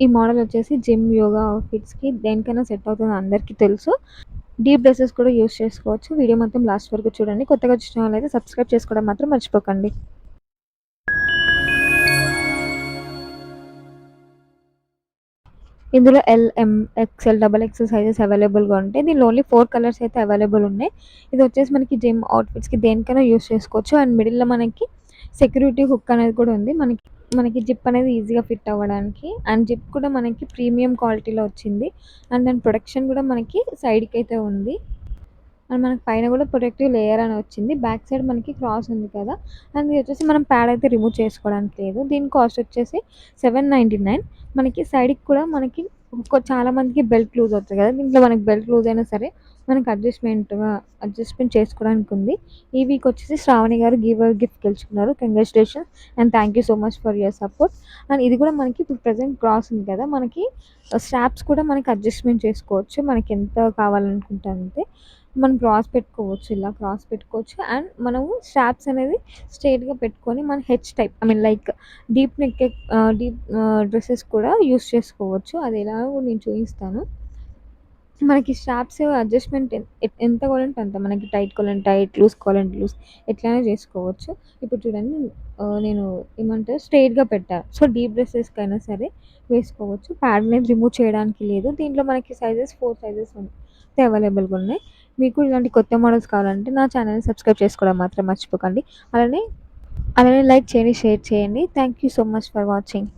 ఈ మోడల్ వచ్చేసి జిమ్, యోగా అవుట్‌ఫిట్స్‌కి దేనికైనా సెట్ అవుతుంది అందరికీ తెలుసు. డీప్ డ్రెసెస్ కూడా యూజ్ చేసుకోవచ్చు. వీడియో మొత్తం లాస్ట్ వరకు చూడండి. కొత్తగా చూసిన వాళ్ళైతే సబ్స్క్రైబ్ చేసుకోవడం మాత్రం మర్చిపోకండి. ఇందులో ఎల్, ఎం, ఎక్స్‌ఎల్, డబుల్ ఎక్స్‌ఎల్ సైజెస్ అవైలబుల్‌గా ఉంటాయి. దీనిలో ఓన్లీ 4 కలర్స్ అయితే అవైలబుల్ ఉన్నాయి. ఇది వచ్చేసి మనకి జిమ్ అవుట్‌ఫిట్స్‌కి దేనికైనా యూజ్ చేసుకోవచ్చు. అండ్ మిడిల్‌లో మనకి సెక్యూరిటీ హుక్ అనేది కూడా ఉంది. మనకి మనకి జిప్ అనేది ఈజీగా ఫిట్ అవ్వడానికి. అండ్ జిప్ కూడా మనకి ప్రీమియం క్వాలిటీలో వచ్చింది. అండ్ దాని ప్రొటెక్షన్ కూడా మనకి సైడ్‌కైతే ఉంది. అండ్ మనకి పైన కూడా ప్రొటెక్టివ్ లేయర్ అని వచ్చింది. బ్యాక్ సైడ్ మనకి క్రాస్ ఉంది కదా! అండ్ ఇది వచ్చేసి మనం ప్యాడ్ అయితే రిమూవ్ చేసుకోవడానికి లేదు. దీని కాస్ట్ వచ్చేసి 799. మనకి సైడ్‌కి కూడా మనకి చాలా మందికి బెల్ట్ లూజ్ అవుతది కదా! దీంట్లో మనకి బెల్ట్ లూజ్ అయినా సరే మనకి అడ్జస్ట్‌మెంట్ చేసుకోవడానికి ఉంది. ఈ వీక్ వచ్చేసి శ్రావణి గారు గిఫ్ట్ గెలుచుకున్నారు. Congratulations and thank you so much for your support. And ఇది కూడా మనకి ఇప్పుడు ప్రెజెంట్ క్రాస్ ఉంది కదా! మనకి స్ట్రాప్స్ కూడా మనకి అడ్జస్ట్‌మెంట్ చేసుకోవచ్చు. మనకి ఎంత కావాలనుకుంటే అంతే. మనం క్రాస్ పెట్టుకోవచ్చు. అండ్ మనము స్ట్రాప్స్ అనేది స్ట్రెయిట్‌గా పెట్టుకొని మన టైప్ లైక్ డీప్ డ్రెసెస్ కూడా యూజ్ చేసుకోవచ్చు. అది ఎలాగో నేను చూపిస్తాను. మనకి స్ట్రాప్స్ అడ్జస్ట్‌మెంట్ ఎంత కావాలంటే అంత. మనకి టైట్ కావాలంటే టైట్, లూజ్ కావాలంటే లూజ్ ఎట్లైనా చేసుకోవచ్చు. ఇప్పుడు చూడండి నేను ఏమంటారు స్ట్రెయిట్‌గా పెట్టా. సో, డీప్ డ్రెసెస్‌కైనా సరే వేసుకోవచ్చు. ప్యాడ్ అనేది రిమూవ్ చేయడానికి లేదు. దీంట్లో మనకి 4 సైజెస్ అయితే అవైలబుల్‌గా ఉన్నాయి. మీకు ఇలాంటి కొత్త మోడల్స్ కావాలంటే నా ఛానెల్‌ని సబ్స్క్రైబ్ చేసుకోవడం మాత్రం మర్చిపోకండి. అలానే అలానే లైక్ చేయండి, షేర్ చేయండి. Thank you so much for watching.